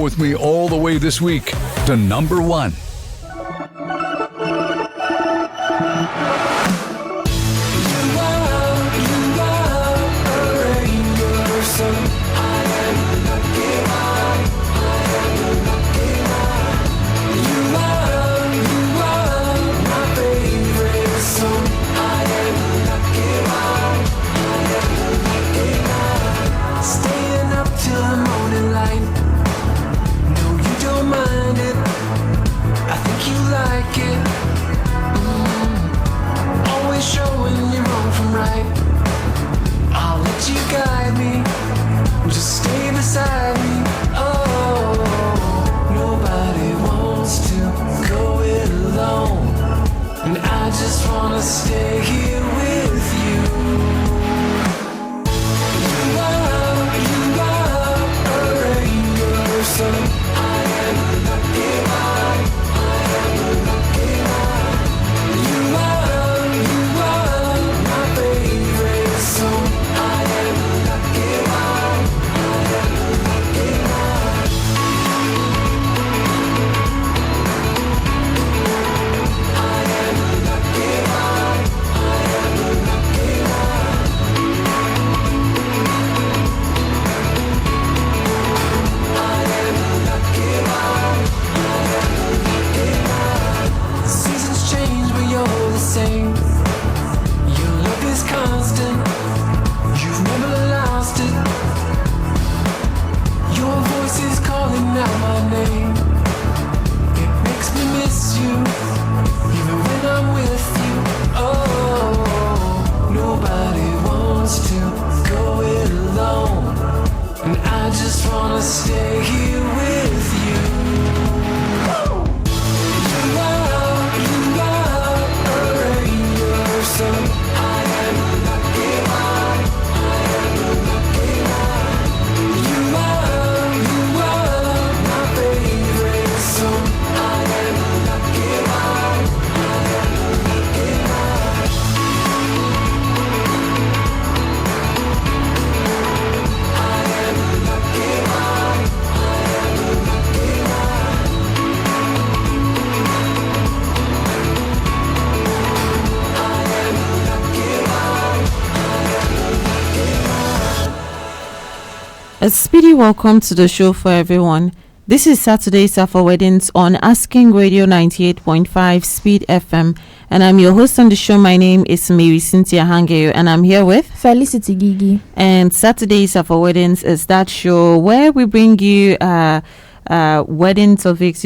With me all the way this week to number one. Stay here with you. You are a rainbow, so I am a lucky one. I am a lucky one. You are my favorite song. I am a lucky one. I am a lucky one. I am a lucky one. Same. Your love is constant. You've never lost it. Your voice is calling out my name. It makes me miss you, even when I'm with you. Oh, nobody wants to go it alone, and I just wanna stay here with you. So I am a lucky one. I am a lucky one. You are my favorite song. I am a lucky one. I am a lucky one. I am a lucky one. I am a lucky A speedy welcome to the show for everyone. This is Saturday's for Weddings on Asking Radio 98.5 Speed FM, and I'm your host on the show. My name is Marysyntia Hangeior, and I'm here with Felicity Girgir. And Saturday's for Weddings is that show where we bring you wedding topics,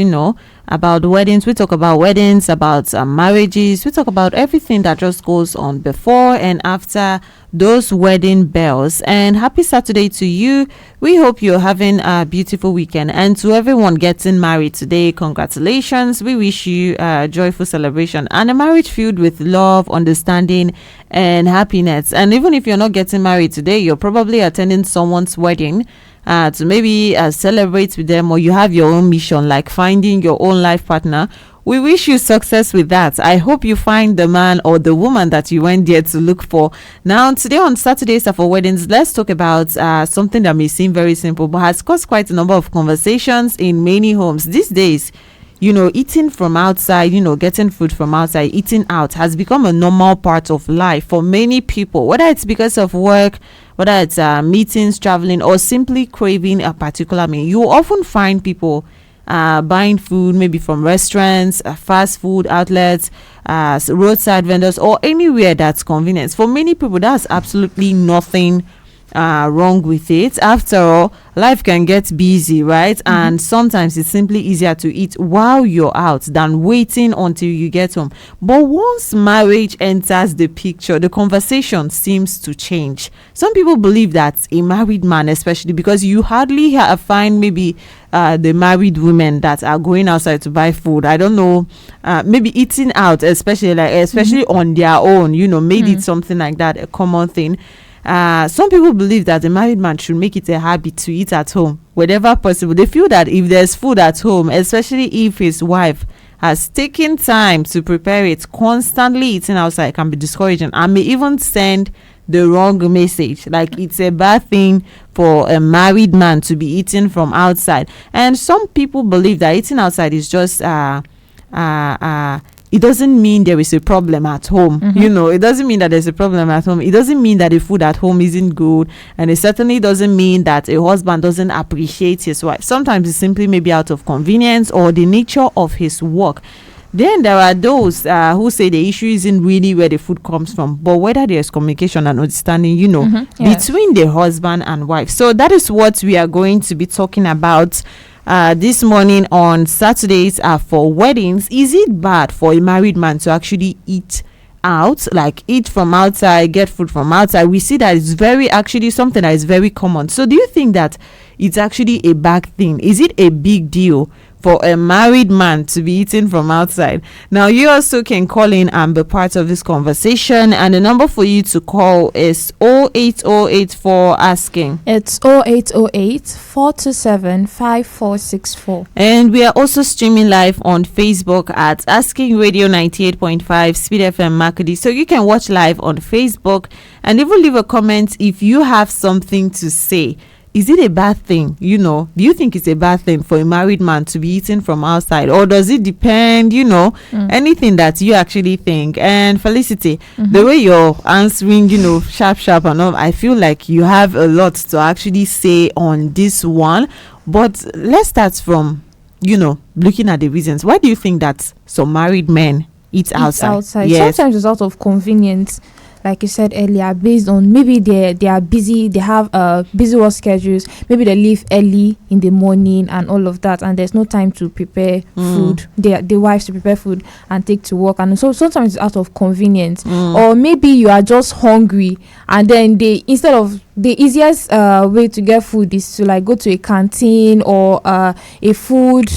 about weddings. We talk about weddings, about marriages. We talk about everything that just goes on before and after those wedding bells. And happy Saturday to you. We hope you're having a beautiful weekend. And to everyone getting married today, congratulations. We wish you a joyful celebration and a marriage filled with love, understanding, and happiness. And even if you're not getting married today, you're probably attending someone's wedding to maybe celebrate with them, or you have your own mission like finding your own life partner. We wish you success with that. I hope you find the man or the woman that you went there to look for. Now, today on Saturdays for Weddings, let's talk about something that may seem very simple but has caused quite a number of conversations in many homes these days. Eating from outside, getting food from outside, eating out has become a normal part of life for many people, whether it's because of work, whether it's meetings, traveling, or simply craving a particular meal. You often find people buying food maybe from restaurants, fast food outlets, roadside vendors, or anywhere that's convenient. For many people, that's absolutely nothing wrong with it. After all, life can get busy, right? And sometimes it's simply easier to eat while you're out than waiting until you get home. But once marriage enters the picture, the conversation seems to change. Some people believe that a married man, especially because you hardly find maybe the married women that are going outside to buy food, I don't know, maybe eating out, especially on their own, made it something like that, a common thing. Some people believe that the married man should make it a habit to eat at home whenever possible. They feel that if there's food at home, especially if his wife has taken time to prepare it, constantly eating outside can be discouraging and may even send the wrong message. Like it's a bad thing for a married man to be eating from outside. And some people believe that eating outside is just it doesn't mean there is a problem at home. It doesn't mean that there's a problem at home. It doesn't mean that the food at home isn't good, and it certainly doesn't mean that a husband doesn't appreciate his wife. Sometimes it's simply maybe out of convenience or the nature of his work. Then there are those who say the issue isn't really where the food comes from, but whether there's communication and understanding, Yes. between the husband and wife. So that is what we are going to be talking about this morning on Saturdays for weddings. Is it bad for a married man to actually eat out, like eat from outside, get food from outside? We see that it's very actually something that is very common. So do you think that it's actually a bad thing? Is it a big deal for a married man to be eating from outside? Now you also can call in and be part of this conversation, and the number for you to call is 08084 asking. It's 0808 427 5464. And we are also streaming live on Facebook at Asking Radio 98.5 Speed FM Makudi. So you can watch live on Facebook and even leave a comment if you have something to say. Is it a bad thing? Do you think it's a bad thing for a married man to be eating from outside, or does it depend? Anything that you actually think. And Felicity, the way you're answering, sharp and all, I feel like you have a lot to actually say on this one. But let's start from, looking at the reasons. Why do you think that some married men eat outside? Yes. Sometimes it's out of convenience, like you said earlier, based on maybe they are busy, they have busy work schedules, maybe they leave early in the morning and all of that, and there's no time to prepare food, the wives to prepare food and take to work. And so sometimes it's out of convenience, or maybe you are just hungry, and then instead of the easiest way to get food is to like go to a canteen or a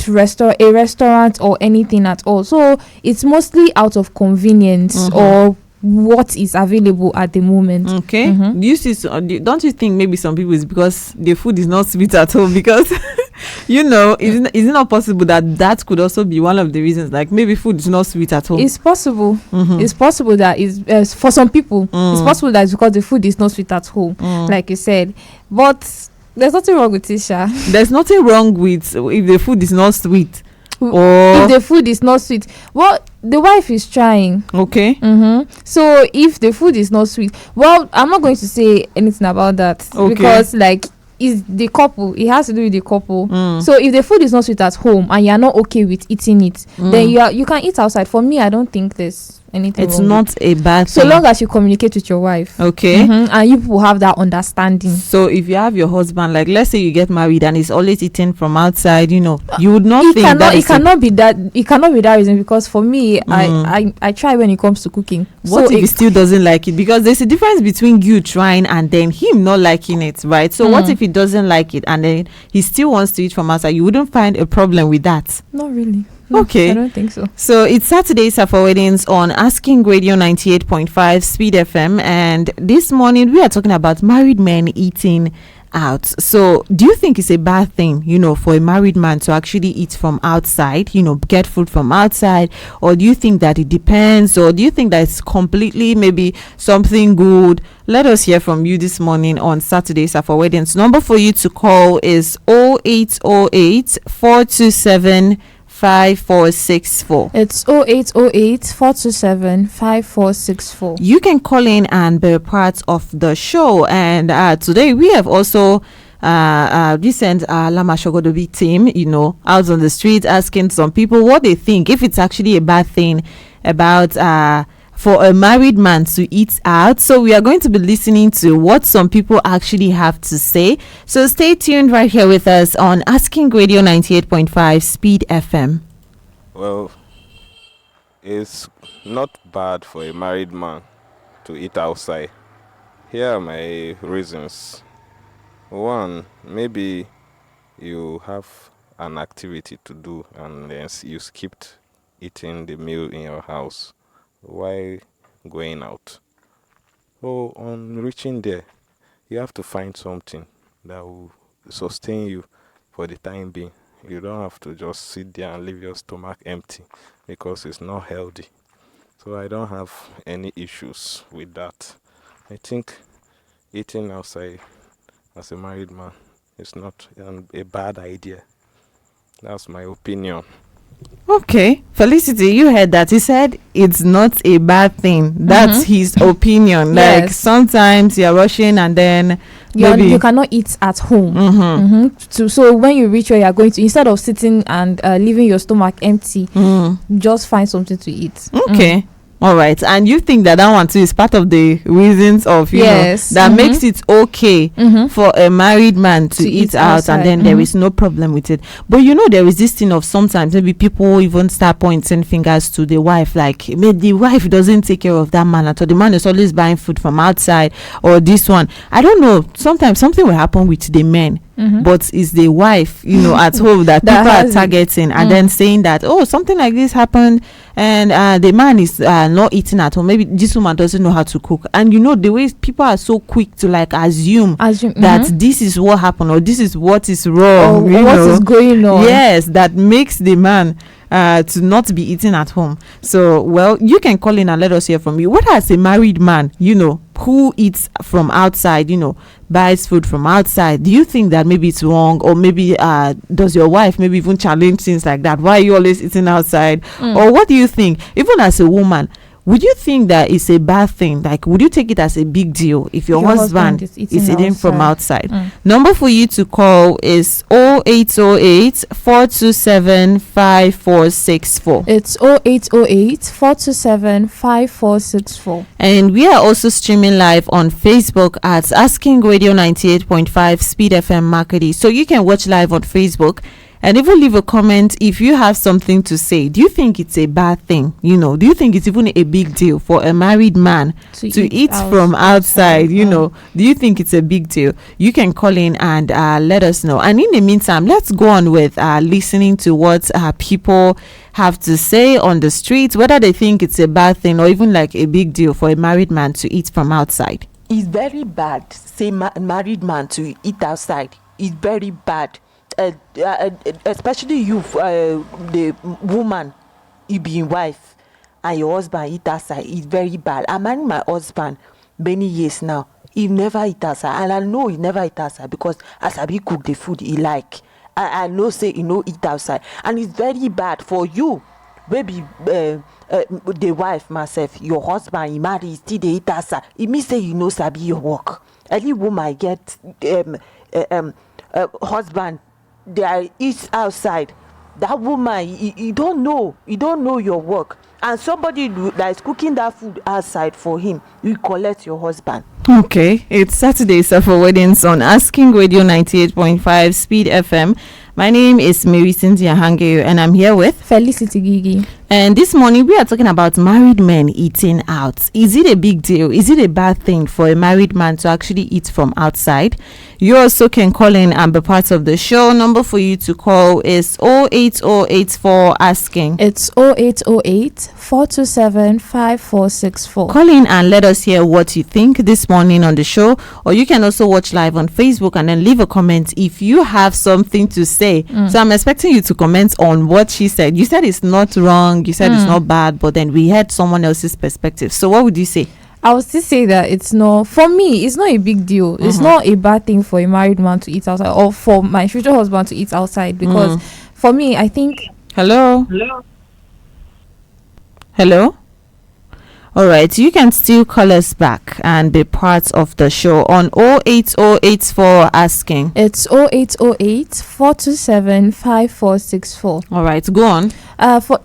restaurant or anything at all. So it's mostly out of convenience or what is available at the moment. Okay. Do you see? Don't you think maybe some people is because the food is not sweet at home? Because is it not possible that could also be one of the reasons? Like maybe food is not sweet at home. It's possible. It's possible that is for some people. It's possible that it's because the food is not sweet at home, like you said. But there's nothing wrong with it, Sha. There's nothing wrong with if the food is not sweet. Or if the food is not sweet, well, the wife is trying. Okay. So if the food is not sweet, well, I'm not going to say anything about that, because like it's the couple. It has to do with the couple. So if the food is not sweet at home and you're not okay with eating it, then you can eat outside. For me, I don't think there's anything it's wrong not a bad so thing. long as you communicate with your wife. Okay. And you people have that understanding. So if you have your husband, like let's say you get married and he's always eating from outside, you would not think that it cannot be that reason, because for me, I try when it comes to cooking. What so if he still doesn't like it? Because there's a difference between you trying and then him not liking it, right? So what if he doesn't like it and then he still wants to eat from outside? You wouldn't find a problem with that? Not really. No, Okay. I don't think so. So it's Saturdays for weddings on Asking Radio 98.5 Speed FM, and this morning we are talking about married men eating out. So do you think it's a bad thing, for a married man to actually eat from outside, get food from outside? Or do you think that it depends? Or do you think that it's completely maybe something good? Let us hear from you this morning on Saturdays for weddings. Number for you to call is 0808 427 5464. It's 0808 427 5464. You can call in and be a part of the show. And today we have also recent Lama Shogodobi team, out on the street asking some people what they think, if it's actually a bad thing about for a married man to eat out. So we are going to be listening to what some people actually have to say. So stay tuned right here with us on Asking Radio 98.5 Speed FM. Well, it's not bad for a married man to eat outside. Here are my reasons. One, maybe you have an activity to do and then you skipped eating the meal in your house. Why going out? So on reaching there, you have to find something that will sustain you for the time being. You don't have to just sit there and leave your stomach empty, because it's not healthy. So I don't have any issues with that. I think eating outside as a married man is not a bad idea. That's my opinion. Okay, Felicity, you heard that. He said it's not a bad thing. That's his opinion. Like Yes. sometimes you're rushing and then maybe You cannot eat at home. So when you reach where you're going to, instead of sitting and leaving your stomach empty, just find something to eat. Okay. All right, and you think that one too is part of the reasons of Yes. that makes it okay for a married man to eat out, outside. and then there is no problem with it. But there is this thing of sometimes maybe people even start pointing fingers to the wife, like maybe the wife doesn't take care of that man at all. The man is always buying food from outside, or this one. I don't know. Sometimes something will happen with the men. But it's the wife, at home that people are targeting and then saying that, oh, something like this happened and the man is not eating at home. Maybe this woman doesn't know how to cook. And the way people are so quick to like assume that this is what happened or this is what is wrong. Or what is going on. Yes, that makes the man to not be eating at home. So, well, you can call in and let us hear from you. What as a married man, who eats from outside, buys food from outside, do you think that maybe it's wrong, or maybe does your wife maybe even challenge things like that? Why are you always eating outside? Or what do you think? Even as a woman, would you think that it's a bad thing? Like, would you take it as a big deal if your husband is eating from outside? Number for you to call is 0808 427 5464. It's 0808 427 5464. And we are also streaming live on Facebook at Asking Radio 98.5 Speed FM Marketing. So you can watch live on Facebook and even leave a comment if you have something to say. Do you think it's a bad thing? Do you think it's even a big deal for a married man to eat from outside? Do you think it's a big deal? You can call in and let us know. And in the meantime, let's go on with listening to what people have to say on the streets, whether they think it's a bad thing or even like a big deal for a married man to eat from outside. It's very bad. Say married man to eat outside. It's very bad. Especially you, the woman, you being wife, and your husband eat outside. It's very bad. I'm married my husband many years now. He never eat outside, and I know he never eat outside because as I be cook the food he like. I know say he no eat outside, and it's very bad for you. Maybe the wife myself, your husband, he married, he still dey eat outside. It means say you know sabi your work. Any woman get husband, they are eat outside. That woman, you don't know your work, and somebody that is cooking that food outside for him, you collect your husband. Okay, it's Saturday for weddings on Asking Radio 98.5 Speed FM. My name is Marysyntia Hangeior, and I'm here with Felicity Girgir. And this morning we are talking about married men eating out. Is it a big deal? Is it a bad thing for a married man to actually eat from outside? You also can call in and be part of the show. Number for you to call is 08084 asking. It's 0808 427 5464. Call in and let us hear what you think this morning on the show, or you can also watch live on Facebook and then leave a comment if you have something to say. So I'm expecting you to comment on what she said. You said it's not wrong, you said it's not bad, but then we had someone else's perspective. So what would you say? I would still say that it's not, for me, it's not a big deal. It's not a bad thing for a married man to eat outside, or for my future husband to eat outside, because for me, I think. Hello. All right, you can still call us back and be part of the show on 08084 asking. It's 0808 427 5464. All right, go on.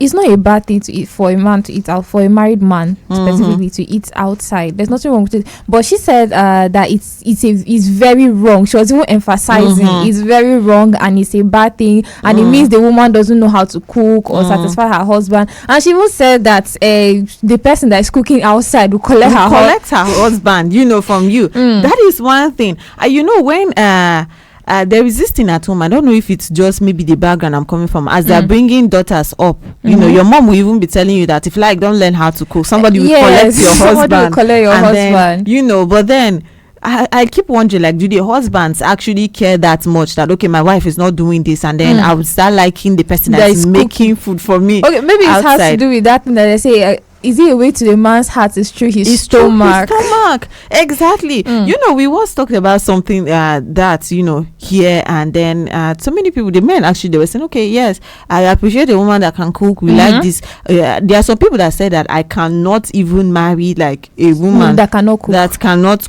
It's not a bad thing to eat, for a man to eat out, for a married man specifically to eat outside. There's nothing wrong with it. But she said that it's very wrong. She was even emphasizing it's very wrong and it's a bad thing, and it means the woman doesn't know how to cook or satisfy her husband. And she even said that the person that is cooking outside will collect her husband, from you. That is one thing. When there is this thing at home, I don't know if it's just maybe the background I'm coming from, as they're bringing daughters up, your mom will even be telling you that if don't learn how to cook, somebody will collect your husband. Then, but then I keep wondering, like, do the husbands actually care that much that, okay, my wife is not doing this, and then I would start liking the person that is making food for me? Okay, maybe outside. It has to do with that thing that they say, is it a way to the man's heart is through his It's through his stomach. stomach. Exactly. You know, we was talking about something that, you know, here, and then so many people, the men actually, they were saying, okay, yes, I appreciate a woman that can cook. We like this. There are some people that say that I cannot even marry like a woman that cannot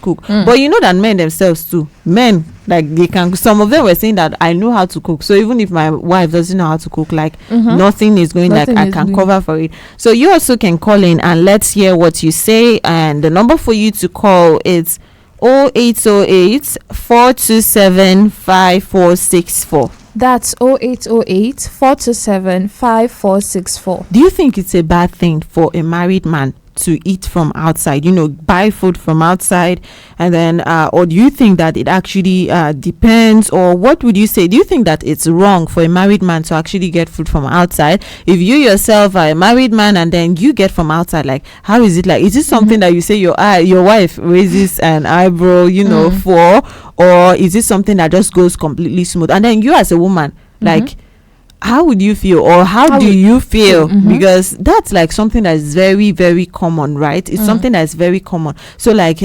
cook. But you know that men themselves too, men, like they can, some of them were saying that I know how to cook, so even if my wife doesn't know how to cook, like nothing is going, Nothing like I is can doing. cover for it. So you also can call in and let's hear what you say, and the number for you to call is 0808 427 5464. That's 0808 427 5464. Do you think it's a bad thing for a married man to eat from outside, you know, buy food from outside, and then or do you think that it actually depends, or what would you say? Do you think that it's wrong for a married man to actually get food from outside? If you yourself are a married man and then you get from outside, like how is it? Like, is it something that you say your wife raises an eyebrow, you know, for, or is it something that just goes completely smooth? And then you as a woman, like, how would you feel, or how do you feel? Because that's like something that is very, very common, right? It's something that's very common. So like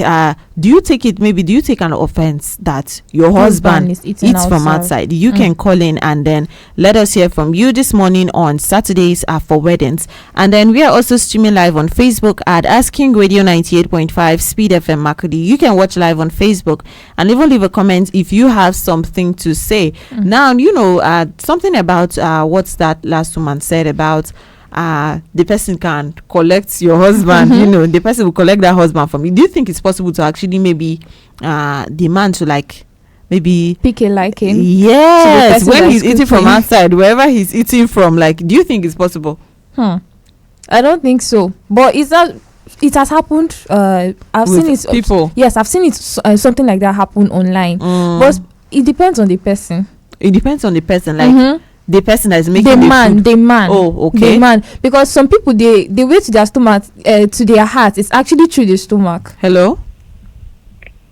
do you take an offense that your husband is eats eating from outside? You can call in and then let us hear from you. This morning on Saturdays are for weddings, and then we are also streaming live on Facebook at Asking Radio 98.5 Speed FM Makudi. You can watch live on Facebook and even leave a comment if you have something to say. Now, you know, something about what's that last woman said about the person can collect your husband, you know, the person will collect that husband from you. Do you think it's possible to actually maybe demand to like maybe pick a liking? Yes, to the person when he's that's eating from cooking. outside, wherever he's eating from, like, do you think it's possible? I don't think so, but is that it has happened? I've With seen it. people? Yes, I've seen it. Something like that happen online, but it depends on the person. It depends on the person, like the person that is making the man. Oh, okay. The man, because some people they way to their stomach, to their heart. It's actually through the stomach. Hello.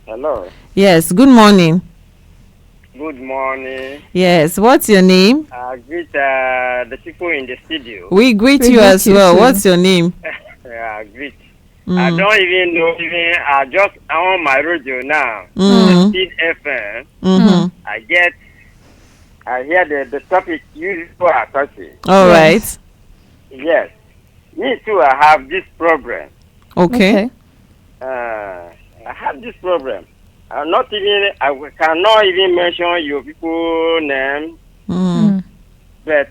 Hello. Yes. Good morning. Good morning. Yes. What's your name? I greet the people in the studio. We greet We you greet as you well. too. What's your name? I greet. I don't even know. I just on my radio now. Speed FM. I hear the topic you are touching. All right. Yes. Me too. I have this problem. Okay. I have this problem. I cannot even mention your people name, but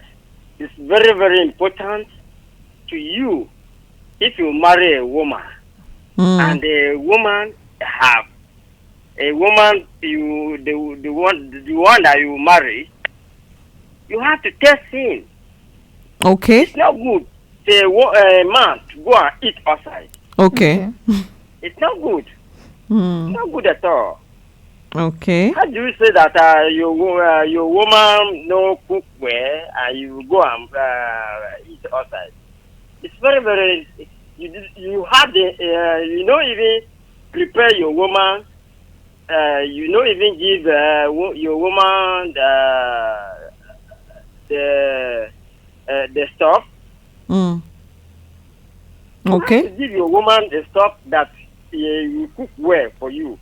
it's very, very important to you if you marry a woman and the one that you marry, you have to test him. Okay. It's not good for a man to go and eat outside. Okay. It's not good. It's not good at all. Okay. How do you say that your woman no cook well and you go and eat outside? It's very, very. You have the you know even prepare your woman. You know even give your woman the stuff. You Okay. have to give your woman the stuff that you cook well for you.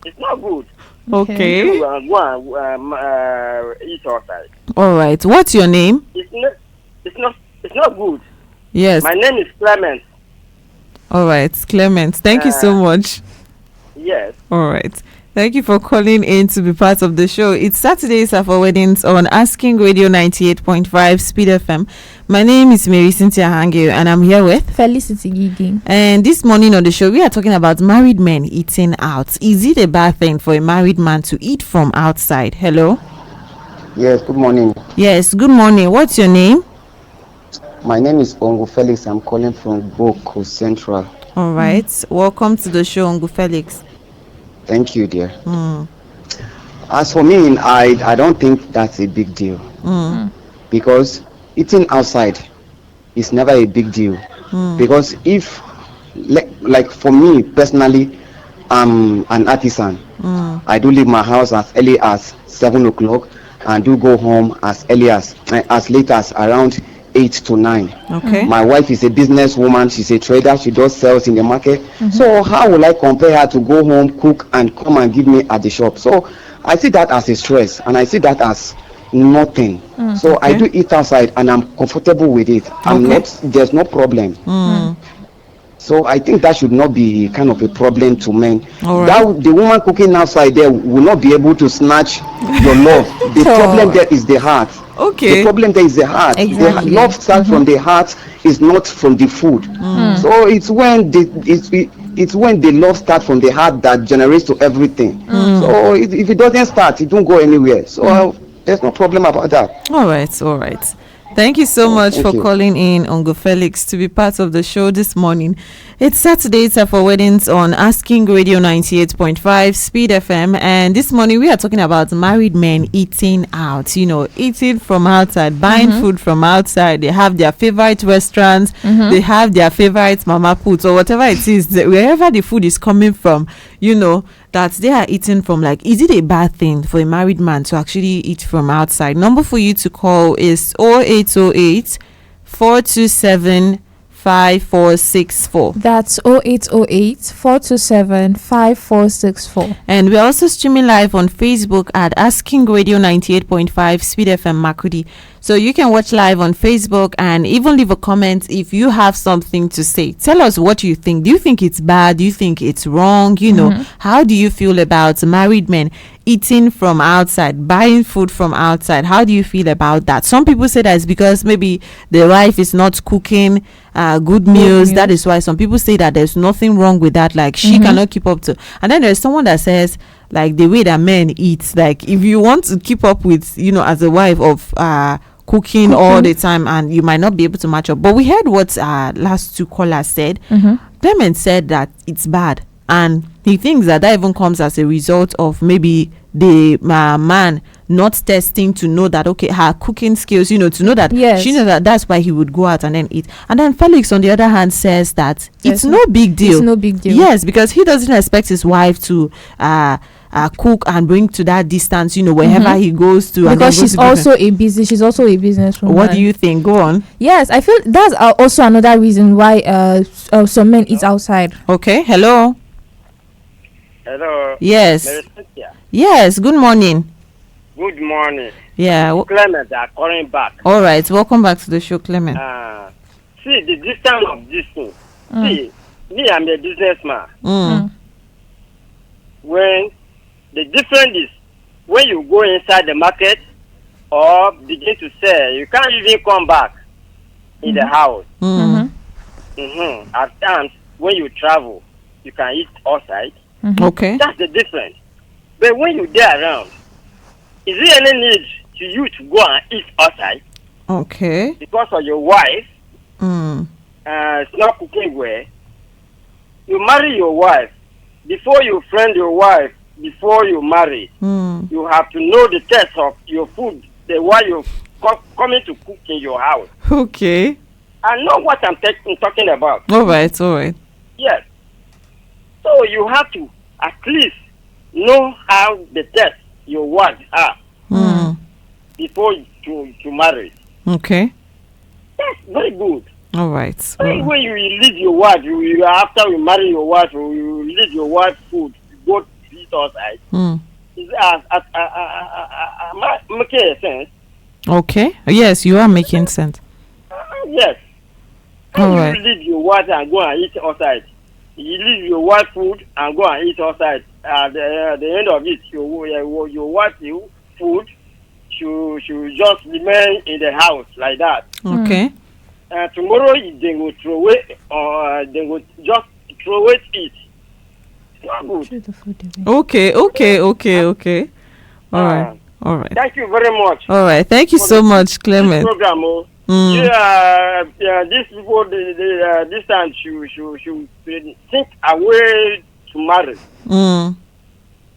It's not good. Okay. You go and eat outside. All right. What's your name? It's not good. Yes. My name is Clement. All right. Clement. Thank you so much. Yes. All right. Thank you for calling in to be part of the show. It's Saturdays are for weddings on Asking Radio 98.5 Speed FM. My name is Marysyntia Hangeior and I'm here with Felicity Girgir. And this morning on the show, we are talking about married men eating out. Is it a bad thing for a married man to eat from outside? Hello? Yes, good morning. Yes, good morning. What's your name? My name is Ongo Felix. I'm calling from Boko Central. All right. Welcome to the show, Uncle Felix. Thank you, dear. As for me, I don't think that's a big deal. Because eating outside is never a big deal. Because if, like for me personally, I'm an artisan. I do leave my house as early as 7 o'clock and do go home as late as around 8 to 9. Okay. My wife is a businesswoman. She's a trader. She does sales in the market. So how will I compare her to go home, cook, and come and give me at the shop? So I see that as a stress, and I see that as nothing. So I do eat outside, and I'm comfortable with it. There's no problem. So I think that should not be kind of a problem to men. All right. That the woman cooking outside there will not be able to snatch your love. The problem there is the heart. Okay. The problem there is the heart. Exactly. The love starts from the heart, is not from the food. So it's when the love starts from the heart that generates to everything. So if it doesn't start, it don't go anywhere. So there's no problem about that. All right. Thank you so much thank for you. calling in, Uncle Felix, to be part of the show this morning. It's Saturday, time for weddings on Asking Radio 98.5 Speed FM. And this morning we are talking about married men eating out, eating from outside, buying food from outside. They have their favorite restaurants, they have their favorite mama put or whatever it is, wherever the food is coming from, that they are eating from. Like, is it a bad thing for a married man to actually eat from outside? Number for you to call is 0808 427 5464. That's 0808 427 5464. And we're also streaming live on Facebook at Asking Radio 98.5 Speed FM Makudi. So you can watch live on Facebook and even leave a comment if you have something to say. Tell us what you think. Do you think it's bad? Do you think it's wrong? How do you feel about married men eating from outside, buying food from outside? How do you feel about that? Some people say that it's because maybe the wife is not cooking good meals. That is why. Some people say that there's nothing wrong with that. Like, she cannot keep up to. And then there's someone that says, like, the way that men eat, like, if you want to keep up with, as a wife of cooking all the time, and you might not be able to match up. But we heard what last two callers said. Clement said that it's bad, and he thinks that even comes as a result of maybe the man not testing to know that, okay, her cooking skills, to know that she knows that that's why he would go out and then eat. And then Felix, on the other hand, says that it's no big deal. It's no big deal. Yes, because he doesn't expect his wife to cook and bring to that distance, wherever he goes to. Because she's also a businesswoman. What do you think? Go on. Yes, I feel that's also another reason why some men eat outside. Okay. Hello. Yes. Marysyntia. Yes. Good morning. Good morning. Yeah. Clement are calling back. All right. Welcome back to the show, Clement. See the distance of this thing. See, me, I'm a businessman. When the difference is when you go inside the market or begin to sell, you can't even come back in the house. At times, when you travel, you can eat outside. Okay. That's the difference. But when you're there around, is there any need to you to go and eat outside? Okay. Because of your wife, it's not cooking well. You marry your wife. Before you friend your wife, before you marry, you have to know the taste of your food, the way you're coming to cook in your house. Okay. I know what I'm talking about. All right. Yes. So you have to at least know how the taste your wife are before you marry. Okay. That's very good. All right. When you leave your wife, after you marry your wife, you leave your wife food, you go to eat outside. Am I making sense? Okay. Yes, you are making sense. Yes. All You right. leave your wife and go and eat outside. You leave your wife food and go and eat outside. At the end of it, your wife food should just remain in the house like that. Okay. Tomorrow they will throw away, or they will just throw it. It's not good. Okay. All right. Thank you very much. All right. Thank you so much, Clement. Program, these people, this time should think away to marry.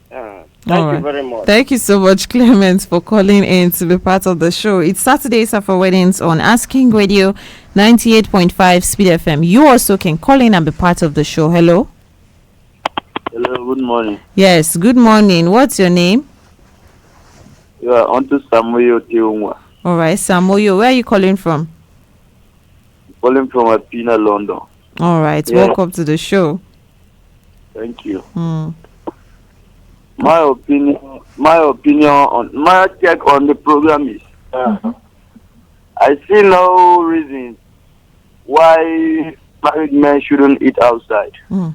Thank you very much. Thank you so much, Clement, for calling in to be part of the show. It's Saturdays for weddings on Asking Radio 98.5 Speed FM. You also can call in and be part of the show. Hello. Hello, good morning. Yes, good morning. What's your name? You are on to Samuel Tiongwa. All right, Samoyo. Where are you calling from? calling from Apina, London. All right, Yeah. welcome to the show. Thank you. Mm. My opinion on my check on the program is I see no reason why married men shouldn't eat outside. Mm.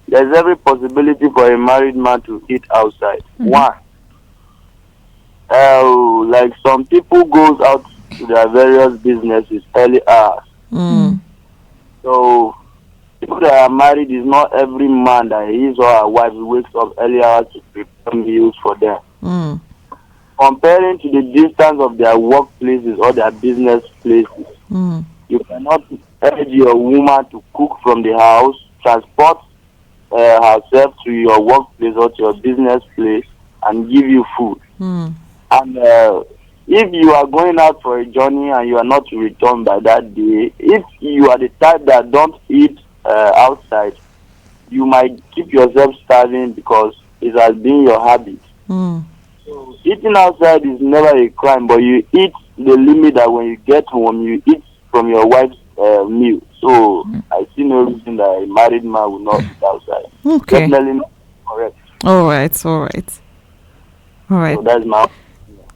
There's every possibility for a married man to eat outside. One, like some people goes out to their various businesses early hours. Mm. So people that are married is not every man that his or her wife wakes up early hours to prepare meals for them. Mm. Comparing to the distance of their workplaces or their business places, Mm. you cannot urge your woman to cook from the house, transport herself to your workplace or to your business place, and give you food. Mm. And if you are going out for a journey and you are not to return by that day, if you are the type that don't eat outside, you might keep yourself starving because it has been your habit. Mm. So eating outside is never a crime, but you eat the limit that when you get home, you eat from your wife's meal. So I see no reason that a married man will not eat outside. Okay. Definitely not correct. All right. All right. All right. So that's my.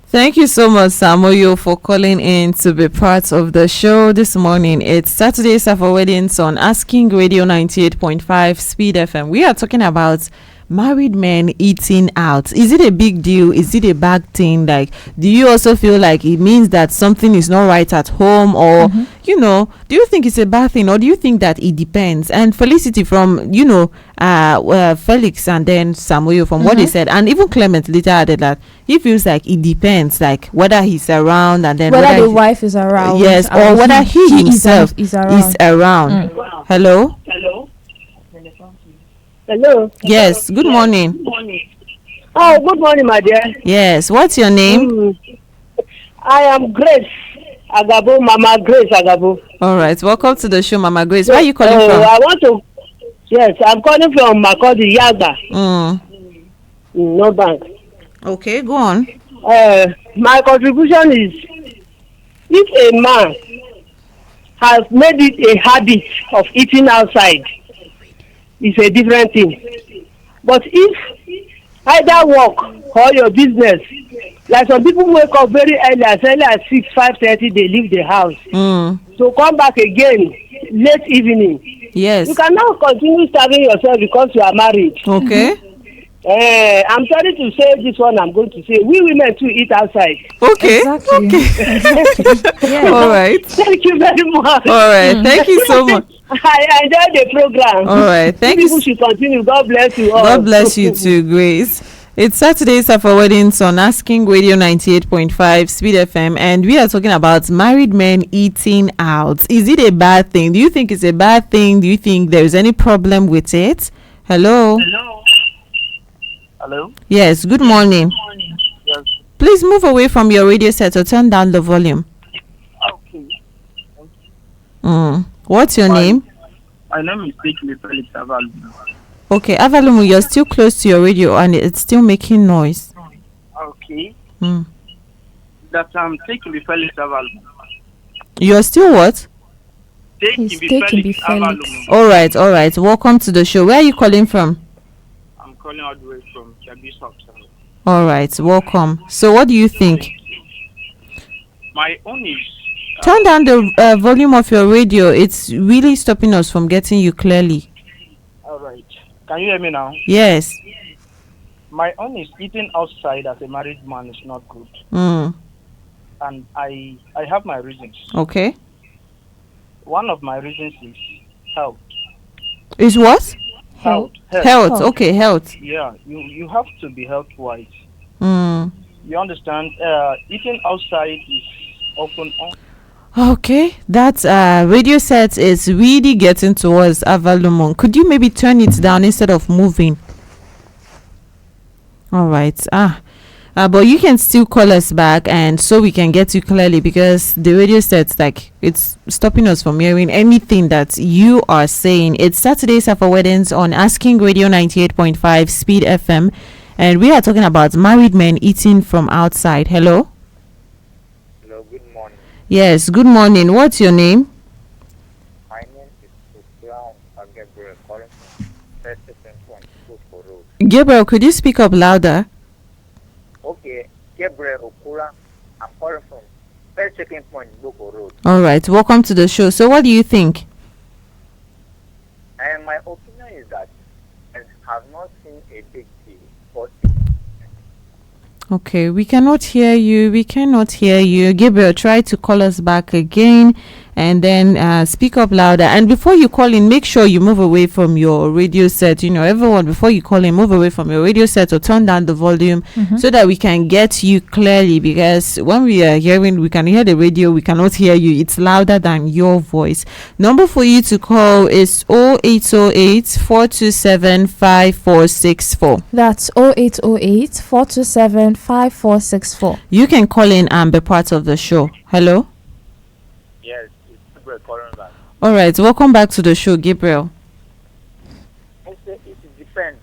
Thank you so much, Samuel, for calling in to be part of the show this morning. It's Saturday Safa Weddings on Asking Radio 98.5 Speed FM. We are talking about married men eating out. Is it a big deal? Is it a bad thing? Like, do you also feel like it means that something is not right at home, or do you think it's a bad thing, or do you think that it depends? And Felicity from Felix and then Samuel from what they said, and even Clement later added that he feels like it depends, like whether he's around, and then whether the wife is around, yes, or whether he himself is around. Hello. Hello. Yes. Good morning. Oh, good morning, my dear. Yes. What's your name? I am Grace Agabo, Mama Grace Agabo. All right. Welcome to the show, Mama Grace. Where are you calling from? I want to. Yes, I'm calling from Makodi Yaga. No bank. Okay, go on. My contribution is, if a man has made it a habit of eating outside, it's a different thing. But if either work or your business, like some people wake up very early as 6, 5:30, they leave the house. So come back again late evening. Yes. You cannot continue starving yourself because you are married. Okay. I'm sorry to say this one. I'm going to say we women too eat outside. Okay. Exactly. Okay. All right. Thank you very much. All right. Thank you so much. I enjoyed the program. All right. Thank you. People should continue. God bless you all. God bless you too, Grace. It's Saturday Safa Weddings on Asking Radio 98.5 Speed FM, and we are talking about married men eating out. Is it a bad thing? Do you think it's a bad thing? Do you think there is any problem with it? Hello. Hello. Yes. Good morning. Yes. Please move away from your radio set or turn down the volume. Okay. What's your name? My name is Felix Avalu. Okay, Avalumu, you're still close to your radio and it's still making noise. Okay. That taking the Felix Avalu. You're still what? He's taking the Felix. All right. Welcome to the show. Where are you calling from? I'm calling all the way from Chagisop. All right, welcome. So what do you think? My own is... Turn down the volume of your radio. It's really stopping us from getting you clearly. All right. Can you hear me now? Yes. My own is eating outside as a married man is not good. And I have my reasons. Okay. One of my reasons is health. Is what? Health. Health. Okay, health. Yeah, you have to be health-wise. You understand? Eating outside is often on. Okay, that radio set is really getting towards Avalumon. Could you maybe turn it down instead of moving? All right. But you can still call us back, and so we can get you clearly, because the radio set's like it's stopping us from hearing anything that you are saying. It's Saturday Safa Weddings on Asking Radio 98.5 Speed FM, and we are talking about married men eating from outside. Hello. Hello. Good morning. Yes. Good morning. What's your name? Gabriel, could you speak up louder? Okay, Gabriel Okura. I'm calling from First Checking Point, Boko Road. All right, welcome to the show. So, what do you think? And my opinion is that I have not seen a big deal. But Okay, we cannot hear you. We cannot hear you. Gabriel, try to call us back again and then speak up louder. And before you call in, make sure you move away from your radio set. You know, everyone, before you call in, move away from your radio set or turn down the volume so that we can get you clearly. Because when we are hearing, we can hear the radio, we cannot hear you. It's louder than your voice. Number for you to call is 0808 427 5464. That's 0808 427 5464. You can call in and be part of the show. Hello? yes, it's Gabriel calling back. All right, welcome back to the show, Gabriel. I say it depends.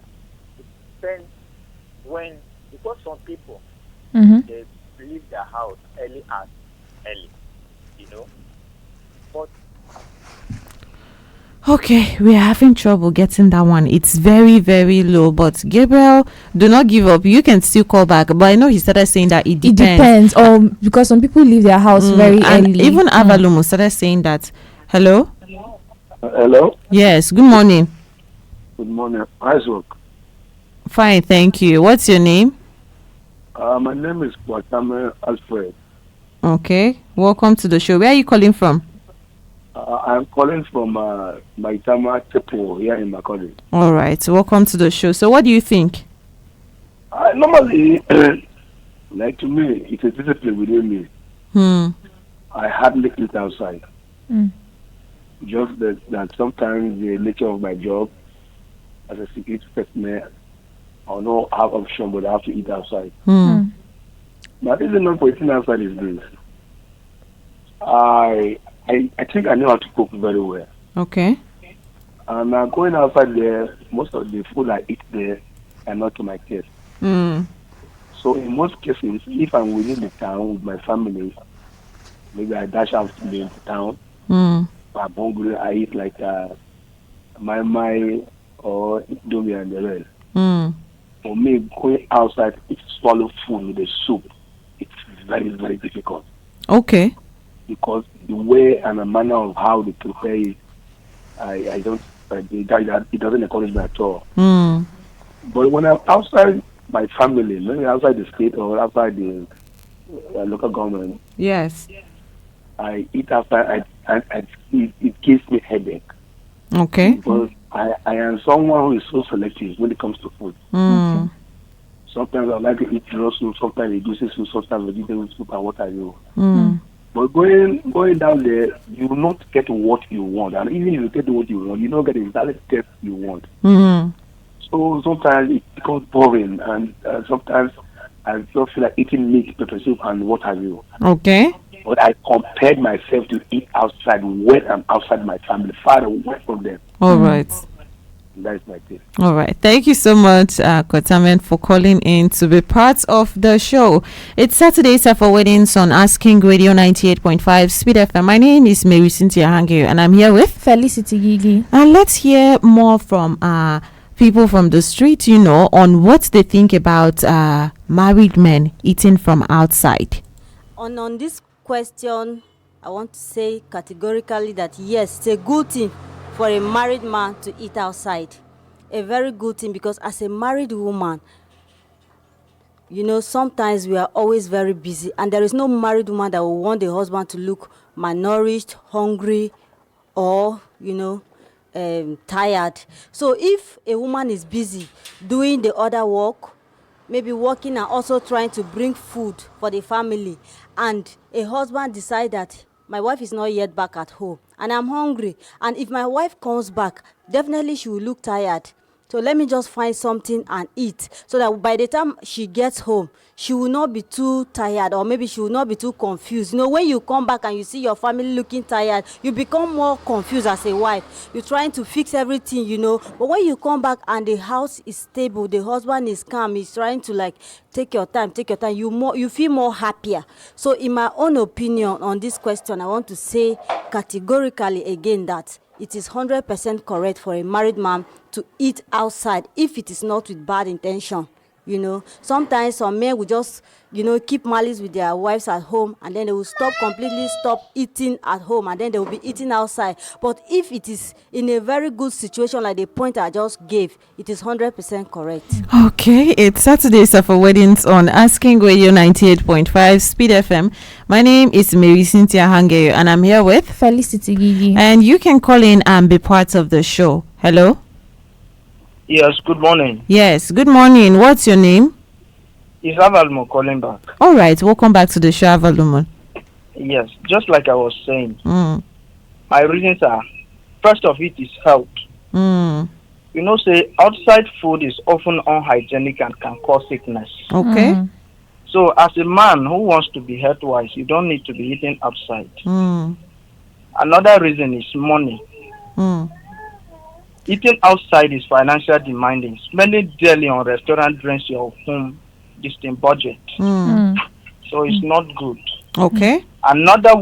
It depends when, because some people, they leave their house early, you know. But Okay, we are having trouble getting that one. It's very, very low. But Gabriel, do not give up. You can still call back. But I know he started saying that it depends. Because some people leave their house very and early. even Avalumo started saying that. Hello? Hello. Yes, good morning. Good morning. How's work? Fine, thank you. What's your name? My name is Kwatame Alfred. Okay, welcome to the show. Where are you calling from? I'm calling from Maitama Tepo here in Makodi. All right, welcome to the show. So what do you think? Normally, like to me, it's a discipline within me. I hardly eat outside. Just that sometimes the nature of my job as a security personnel, I don't have option, but I have to eat outside. But this is not for eating outside is this. I think I know how to cook very well. Okay. And going outside there, most of the food I eat there are not to my taste. So in most cases, if I'm within the town with my family, maybe I dash out to the town. I'm hungry, I eat like my or Indomie and the rest. For me, going outside, it's swallow food with a soup. It's very, very difficult. Okay. Because the way and the manner of how they prepare it, I don't, it doesn't encourage me at all. But when I'm outside my family, maybe outside the state or outside the local government, yes, I eat outside, it gives me headache. Okay. Because I am someone who is so selective when it comes to food. Sometimes I like to eat raw soup, sometimes reduces soup, sometimes vegetable soup and what I do. But going down there, you will not get what you want. And even if you get what you want, you don't get the exact taste you want. So sometimes it becomes boring. And sometimes I just feel like eating meat, pepper soup, and what have you. Okay. But I compared myself to eat outside when I'm outside my family, far away from them. All right. That's my tip. All right. Thank you so much, Kotamen, for calling in to be part of the show. It's Saturday for Weddings on Asking Radio 98.5 Speed FM. My name is Marysyntia Hangeior, and I'm here with Felicity Girgir. And let's hear more from people from the street, on what they think about married men eating from outside. On this question, I want to say categorically that yes, it's a good thing for a married man to eat outside. A very good thing, because as a married woman, sometimes we are always very busy, and there is no married woman that will want the husband to look malnourished, hungry, or tired. So if a woman is busy doing the other work, maybe working and also trying to bring food for the family, and a husband decide that my wife is not yet back at home and I'm hungry, and if my wife comes back, definitely she will look tired, so let me just find something and eat, so that by the time she gets home, she will not be too tired, or maybe she will not be too confused. When you come back and you see your family looking tired, you become more confused as a wife. You're trying to fix everything, but when you come back and the house is stable, the husband is calm, he's trying to take your time, you feel more happier. So in my own opinion on this question, I want to say categorically again that it is 100% correct for a married man to eat outside if it is not with bad intention. Sometimes some men will just, keep malice with their wives at home, and then they will completely stop eating at home, and then they will be eating outside. But if it is in a very good situation, like the point I just gave, it is 100% correct. Okay, it's Saturday for weddings on Asking Radio 98.5 Speed FM. My name is Marysyntia Hangeior, and I'm here with Felicity Girgir. And you can call in and be part of the show. Hello? Yes, good morning. Yes, good morning. What's your name? It's Avalmo calling back. All right, welcome back to the show, Avalmo. Yes, just like I was saying, My reasons are, first of it is health. Say outside food is often unhygienic and can cause sickness. Okay. So as a man who wants to be health wise, you don't need to be eating outside. Another reason is money. Eating outside is financial demanding. Spending daily on restaurant drains your home distant budget. So it's not good. Okay. Another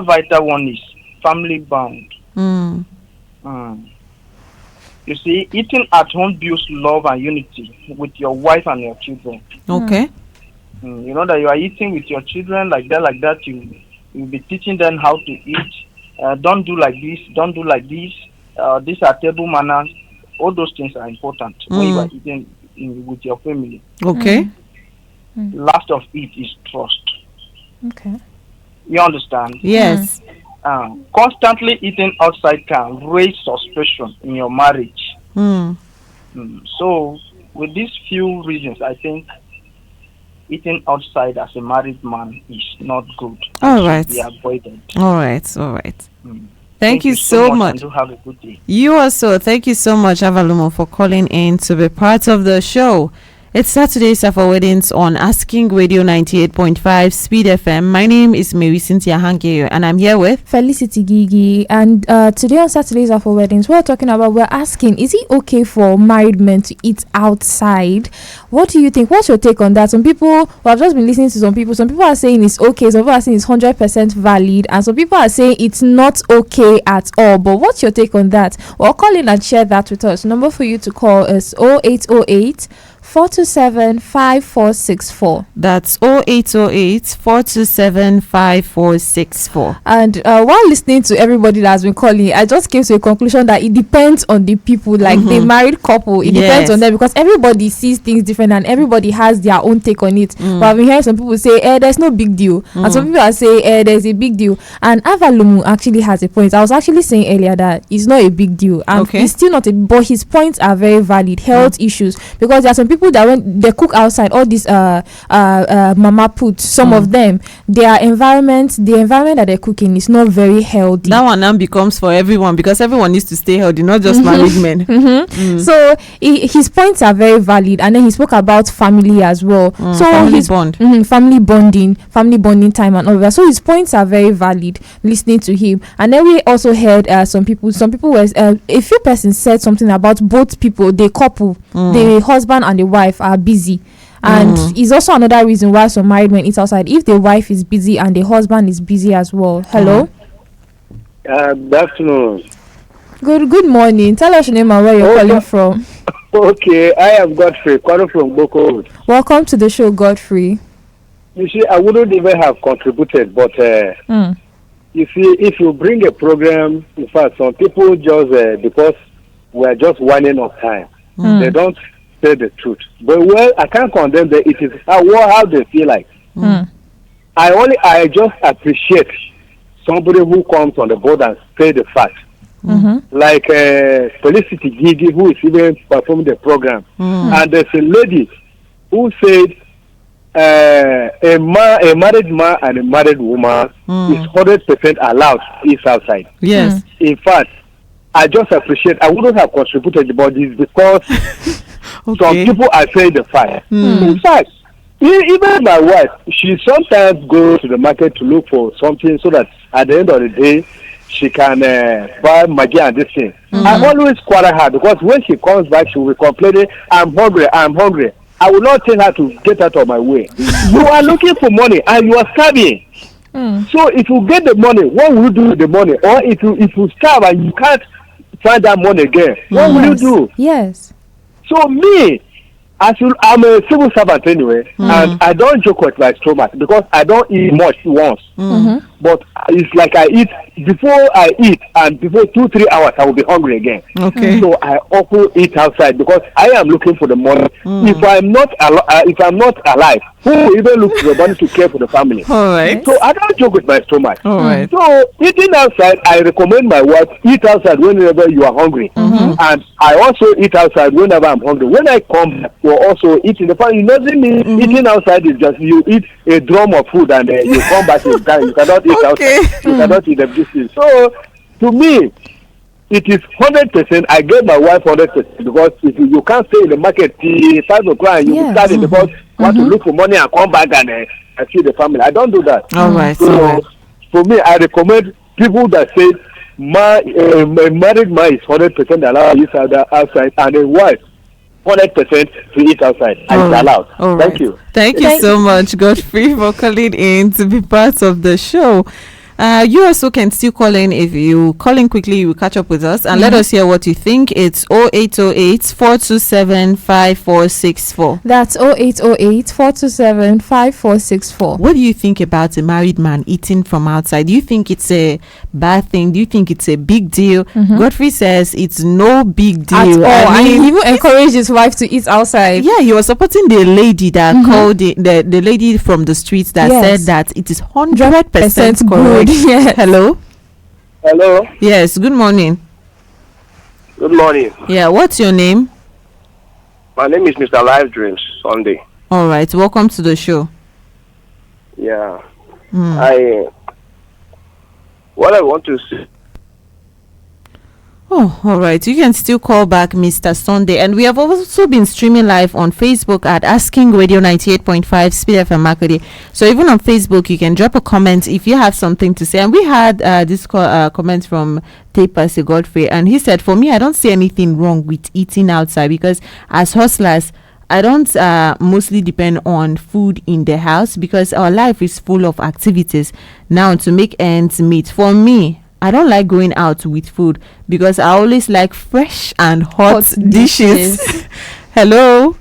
vital one is family bound. You see, eating at home builds love and unity with your wife and your children. Okay. You know that you are eating with your children like that. You'll be teaching them how to eat. Don't do like this. Don't do like this. These are table manners. All those things are important when you are eating with your family. Okay. Last of it is trust. Okay. You understand? Yes. Constantly eating outside can raise suspicion in your marriage. So, with these few reasons, I think eating outside as a married man is not good. All right. Be avoided. All right. Thank you so much. And do have a good day. You also. Thank you so much, Avalumo, for calling in to be part of the show. It's Saturday for weddings on Asking Radio 98.5 Speed FM. My name is Marysyntia Hangeior, and I'm here with Felicity Girgir. And today on Saturdays for weddings, we're asking, is it okay for married men to eat outside? What do you think? What's your take on that? Some people, I've just been listening to some people are saying it's okay, some people are saying it's 100% valid, and some people are saying it's not okay at all. But what's your take on that? Well, call in and share that with us. Number for you to call is 0808 427 5464. That's 0808 427 5464. And while listening to everybody that has been calling, I just came to a conclusion that it depends on the people, like the married couple. It depends on them, because everybody sees things different and everybody has their own take on it. But I've been hearing some people say, there's no big deal. And some people are saying, there's a big deal. And Avalumu actually has a point. I was actually saying earlier that it's not a big deal. And it's still not but his points are very valid. Health issues. Because there are some people that when they cook outside, all these mama put, some of them, the environment that they're cooking is not very healthy. That one now becomes for everyone, because everyone needs to stay healthy, not just married men. So his points are very valid, and then he spoke about family as well. So family bonding time and all that. So his points are very valid. Listening to him, and then we also heard some people were a few persons said something about both people, the couple, the husband and the wife are busy. And it's also another reason why some married men eat outside, if the wife is busy and the husband is busy as well. Hello. Good afternoon. Good morning. Tell us your name and where you're calling from. Okay, I am Godfrey, calling from Boko Road. Welcome to the show, Godfrey. You see, I wouldn't even have contributed, but you see, if you bring a program, in fact, some people just because we are just running of time, they don't say the truth. But I can't condemn them. It is how they feel like. I just appreciate somebody who comes on the board and say the fact. Like Felicity Girgir, who is even performing the program, and there's a lady who said a married man and a married woman is 100% allowed to eat outside. Yes. In fact, I just appreciate. I wouldn't have contributed about this because some people are saying the fact. In fact, even my wife, she sometimes goes to the market to look for something so that at the end of the day she can buy Maggi and this thing. I always quarrel her because when she comes back, she will be complaining, I'm hungry. I will not tell her to get out of my way. You are looking for money and you are starving. So if you get the money, what will you do with the money? Or if you starve and you can't find that money again, what will you do? Yes. So me, I'm a civil servant anyway, and I don't joke with my stomach because I don't eat much once. But it's like I eat before I eat, and before 2-3 hours I will be hungry again. Okay. So I often eat outside because I am looking for the money. If I'm not alive, who will even look for the money to care for the family? All right. So I don't joke with my stomach. All right. So eating outside, I recommend my wife eat outside whenever you are hungry, and I also eat outside whenever I'm hungry. When I come back, you also eat in the family. It doesn't mean eating outside is just you eat a drum of food and you come back and you cannot eat outside. You cannot eat the dishes. So to me, it is 100%. I gave my wife 100% because if you can't stay in the market till 5 o'clock and you start in the bus, want to look for money and come back and feed the family. I don't do that. All right. So for me, I recommend people that say a married man is 100% allowed to eat outside, and a wife 100% to eat outside. And it's allowed. Thank you. Thank you so much, Godfrey, for calling in to be part of the show. You also can still call in. If you call in quickly, you will catch up with us and let us hear what you think. It's 0808 427 5464. That's 0808 427 5464. What do you think about a married man eating from outside? Do you think it's a bad thing? Do you think it's a big deal? Godfrey says it's no big deal. At all. And he even encouraged his wife to eat outside. Yeah, he was supporting the lady that called the lady from the streets that said that it is 100% correct. Yes. Hello. Hello. Yes. Good morning. Good morning. Yeah. What's your name? My name is Mr. Life Dreams Sunday. All right. Welcome to the show. Yeah. What I want to say. Oh, all right. You can still call back Mr. Sunday. And we have also been streaming live on Facebook at Asking Radio 98.5 Speed FM Makode. So even on Facebook, you can drop a comment if you have something to say. And we had this comment from Tapasi Godfrey. And he said, for me, I don't see anything wrong with eating outside because as hustlers, I don't mostly depend on food in the house because our life is full of activities now to make ends meet. For me, I don't like going out with food because I always like fresh and hot dishes. Hello.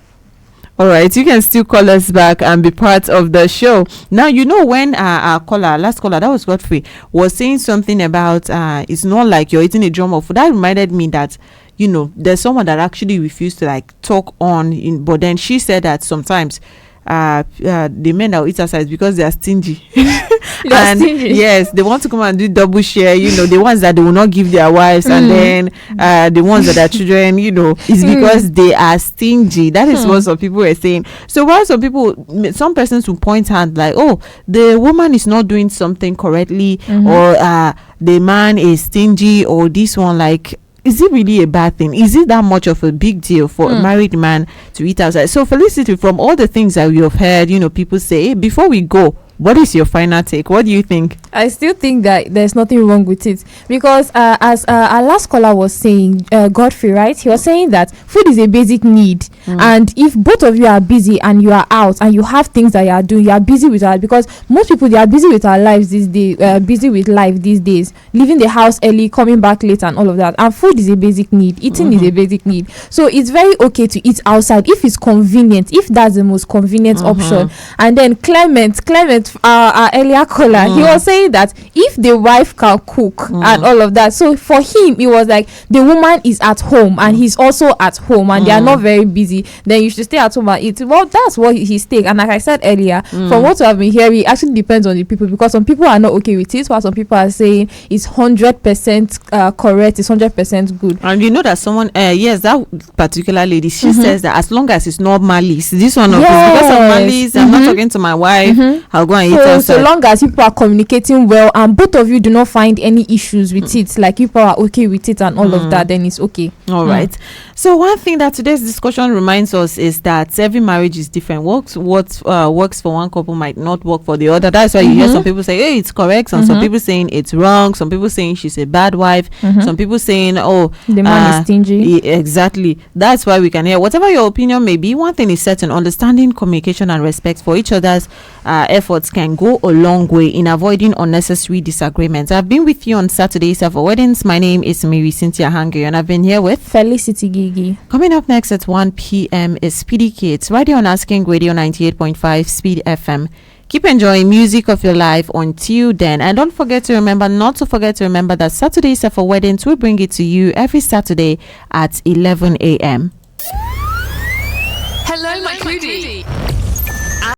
All right, you can still call us back and be part of the show. Now, you know when our last caller, that was Godfrey, was saying something about it's not like you're eating a drum of food. That reminded me that, you know, there's someone that actually refused to like talk on, but then she said that sometimes the men that will eat outside because they are stingy. And yes, they want to come and do double share, you know, the ones that they will not give their wives, and then the ones that are children, you know, is because they are stingy. That is what some people are saying. So while some persons will point hand like, oh, the woman is not doing something correctly, or the man is stingy, or this one, like, is it really a bad thing? Is it that much of a big deal for a married man to eat outside? So Felicity, from all the things that we have heard, you know, people say, before we go, what is your final take? What do you think? I still think that there's nothing wrong with it because as our last caller was saying, Godfrey, right? He was saying that food is a basic need, and if both of you are busy and you are out and you have things that you are doing, you are busy with that, because most people, they are busy with our lives these days, busy with life these days, leaving the house early, coming back late and all of that, and food is a basic need. Eating is a basic need. So it's very okay to eat outside if it's convenient, if that's the most convenient option. And then Clement, our earlier caller, he was saying that if the wife can cook and all of that, so for him it was like the woman is at home and he's also at home and they are not very busy, then you should stay at home and eat. Well, that's what his take. And like I said earlier, from what we have been hearing, it actually depends on the people, because some people are not okay with it, while some people are saying it's 100% correct, it's 100% good. And you know that someone yes, that particular lady, she says that as long as it's not malice, this one of this, because of malice, I'm not talking to my wife, I'll go and eat outside. So long as people are communicating communicating well and both of you do not find any issues with it, like people are okay with it and all of that, then it's okay. All right. So one thing that today's discussion reminds us is that every marriage is different. What works for one couple might not work for the other. That's why you hear some people say, hey, it's correct, and some people saying it's wrong, some people saying she's a bad wife, some people saying, oh, the man is stingy. Exactly. That's why we can hear whatever your opinion may be. One thing is certain: understanding, communication, and respect for each other's efforts can go a long way in avoiding unnecessary disagreements. I've been with you on Saturdays for weddings. My name is Marysyntia Hangeior, and I've been here with Felicity Girgir. Coming up next at 1 p.m. is Speedy Kids, right here on Asking Radio 98.5 Speed FM. Keep enjoying music of your life until then. And don't forget to remember that Saturdays for weddings, we bring it to you every Saturday at 11 a.m. Hello, my foodie.